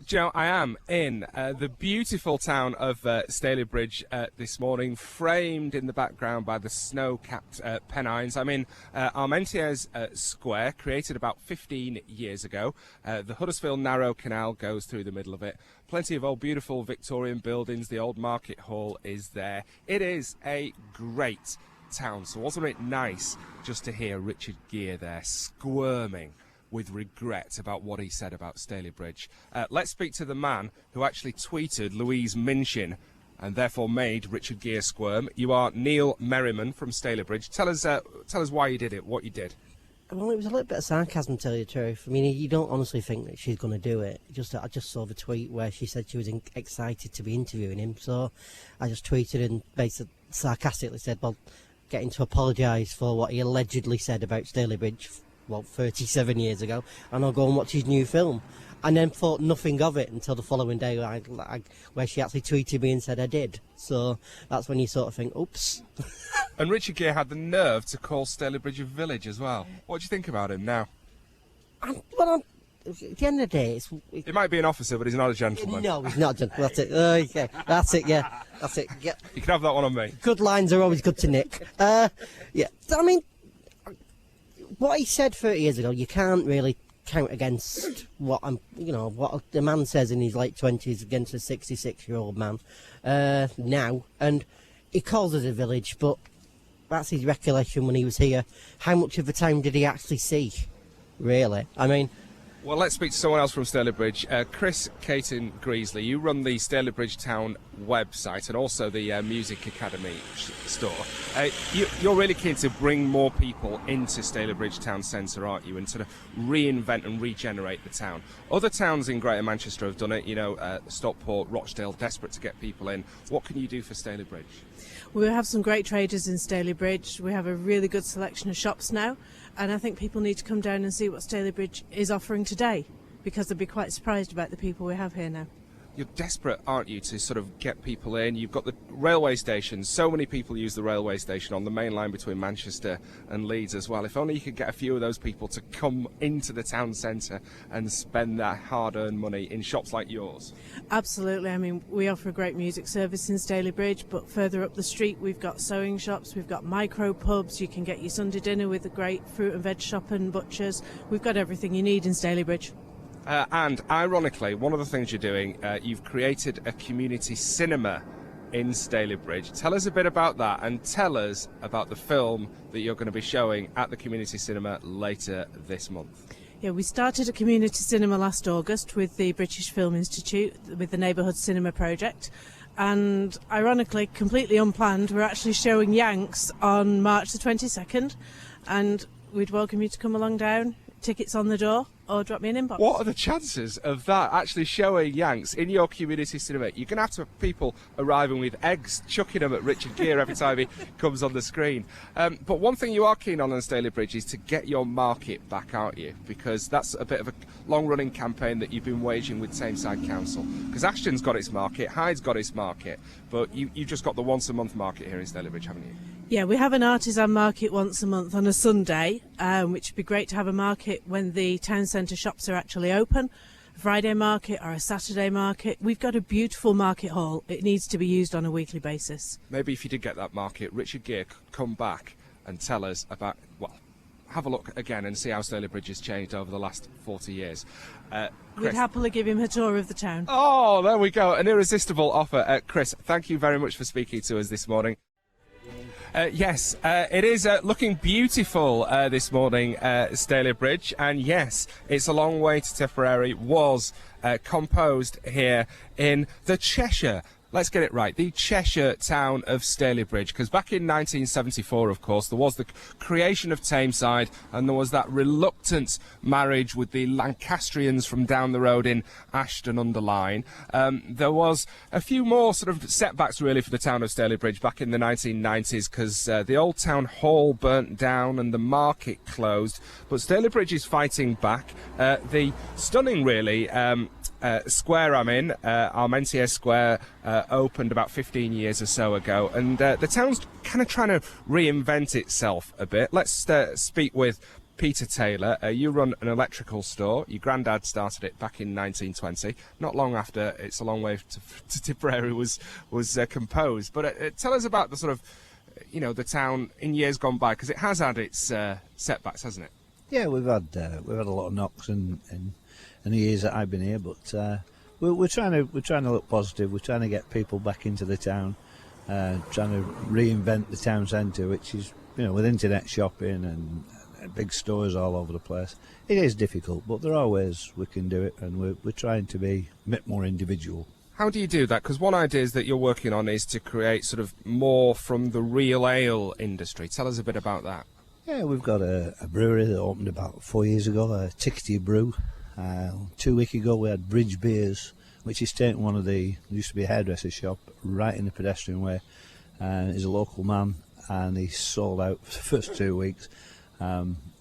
Do you know, I am in the beautiful town of Stalybridge this morning, framed in the background by the snow-capped Pennines. I'm in Armentières Square, created about 15 years ago. The Huddersfield Narrow Canal goes through the middle of it. Plenty of old beautiful Victorian buildings. The old market hall is there. It is a great town, so wasn't it nice just to hear Richard Gere there squirming with regret about what he said about Stalybridge. Let's speak to the man who actually tweeted Louise Minchin and therefore made Richard Gere squirm. You are Neil Merriman from Stalybridge. Tell us why you did it, what you did. Well, it was a little bit of sarcasm, to tell you the truth. I mean, you don't honestly think that she's going to do it. I just saw the tweet where she said she was excited to be interviewing him, so I just tweeted and basically sarcastically said, well, getting to apologise for what he allegedly said about Stalybridge, 37 years ago, and I'll go and watch his new film. And then thought nothing of it until the following day where she actually tweeted me and said I did. So that's when you sort of think, oops. And Richard Gere had the nerve to call Stalybridge a village as well. What do you think about him now? At the end of the day, He might be an officer, but he's not a gentleman. No, he's not a gentleman. That's it. Okay. That's it, yeah. That's it. Yeah. You can have that one on me. Good lines are always good to nick. Yeah. I mean, what he said 30 years ago, you can't really count against what the man says in his late 20s against a 66-year-old man now. And he calls us a village, but that's his recollection when he was here. How much of the town did he actually see, really? I mean... Well, let's speak to someone else from Stalybridge. Chris Caton-Greasley, you run the Stalybridge Town website and also the Music Academy store. You're really keen to bring more people into Stalybridge Town Centre, aren't you, and sort of reinvent and regenerate the town. Other towns in Greater Manchester have done it, Stockport, Rochdale, desperate to get people in. What can you do for Stalybridge? We have some great traders in Stalybridge. We have a really good selection of shops now, and I think people need to come down and see what Stalybridge is offering today, because they'll be quite surprised about the people we have here now. You're desperate, aren't you, to sort of get people in? You've got the railway station. So many people use the railway station on the main line between Manchester and Leeds as well. If only you could get a few of those people to come into the town centre and spend their hard-earned money in shops like yours. Absolutely. I mean, we offer a great music service in Stalybridge, but further up the street we've got sewing shops, we've got micro pubs, you can get your Sunday dinner with a great fruit and veg shop and butchers. We've got everything you need in Stalybridge. And ironically, one of the things you're doing, you've created a community cinema in Stalybridge. Tell us a bit about that, and tell us about the film that you're going to be showing at the community cinema later this month. Yeah, we started a community cinema last August with the British Film Institute, with the Neighbourhood Cinema Project. And ironically, completely unplanned, we're actually showing Yanks on March the 22nd. And we'd welcome you to come along down. Tickets on the door, or drop me an inbox. What are the chances of that actually showing Yanks in your community cinema? You're going to have people arriving with eggs, chucking them at Richard Gere every time he comes on the screen. But one thing you are keen on Stalybridge is to get your market back, aren't you? Because that's a bit of a long-running campaign that you've been waging with Tameside Council. Because Ashton's got its market, Hyde's got its market, but you've just got the once-a-month market here in Stalybridge, haven't you? Yeah, we have an artisan market once a month on a Sunday, which would be great to have a market when the town centre shops are actually open. A Friday market or a Saturday market. We've got a beautiful market hall. It needs to be used on a weekly basis. Maybe if you did get that market, Richard Gere could come back and tell us about, have a look again and see how Stalybridge has changed over the last 40 years. We'd happily give him a tour of the town. Oh, there we go. An irresistible offer. Chris, thank you very much for speaking to us this morning. Yes, it is looking beautiful this morning, Stalybridge, and yes, it's a long way to Tipperary. Was composed here in the Cheshire. Let's get it right, the Cheshire town of Stalybridge, because back in 1974, of course, there was the creation of Tameside, and there was that reluctant marriage with the Lancastrians from down the road in Ashton-under-Lyne. There was a few more sort of setbacks, really, for the town of Stalybridge back in the 1990s, because the old town hall burnt down and the market closed. But Stalybridge is fighting back. The stunning, really, square I'm in, Armentières Square, opened about 15 years or so ago, and the town's kind of trying to reinvent itself a bit. Let's speak with Peter Taylor. You run an electrical store. Your granddad started it back in 1920, not long after It's a Long Way to Tipperary was composed. But tell us about the sort of, the town in years gone by, because it has had its setbacks, hasn't it? Yeah, we've had a lot of knocks in the years that I've been here, but we're trying to look positive. We're trying to get people back into the town, trying to reinvent the town centre, which is, with internet shopping and big stores all over the place. It is difficult, but there are ways we can do it, and we're trying to be a bit more individual. How do you do that? Because one idea that you're working on is to create sort of more from the real ale industry. Tell us a bit about that. Yeah, we've got a brewery that opened about 4 years ago, a Tickety Brew. 2 weeks ago we had Bridge Beers, which is taking used to be a hairdresser shop right in the pedestrian way. He's a local man, and he sold out for the first 2 weeks.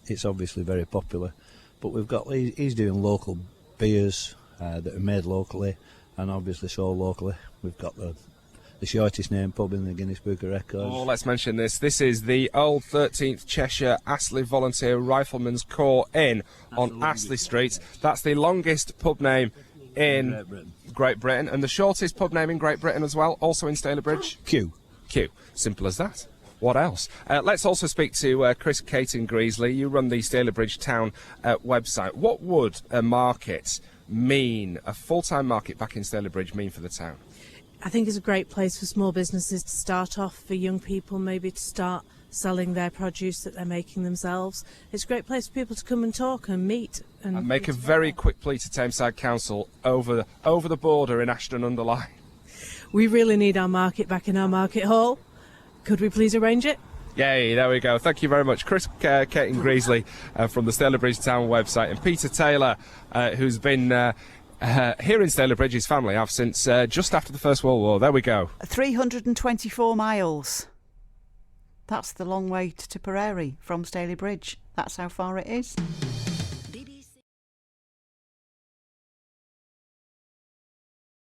It's obviously very popular, but he's doing local beers that are made locally and obviously sold locally. We've got the shortest named pub in the Guinness Book of Records. Oh, let's mention this. This is the Old 13th Cheshire Astley Volunteer Riflemen's Corps Inn on Astley Street. That's the longest pub name in Great Britain, and the shortest pub name in Great Britain as well, also in Stalybridge. Kew. Simple as that. What else? Let's also speak to Chris Caton-Greasley. You run the Stalybridge Town website. What would a market mean, a full-time market back in Stalybridge, mean for the town? I think it's a great place for small businesses to start off, for young people maybe to start selling their produce that they're making themselves. It's a great place for people to come and talk and meet. And make a very quick plea to Tameside Council over the border in Ashton-under-Lyne. We really need our market back in our market hall. Could we please arrange it? Yay, there we go. Thank you very much. Chris Caton-Greasley from the Stalybridge Town website, and Peter Taylor, who's been here in Stalybridge, his family have since just after the First World War. There we go. 324 miles. That's the long way to Tipperary from Stalybridge. That's how far it is.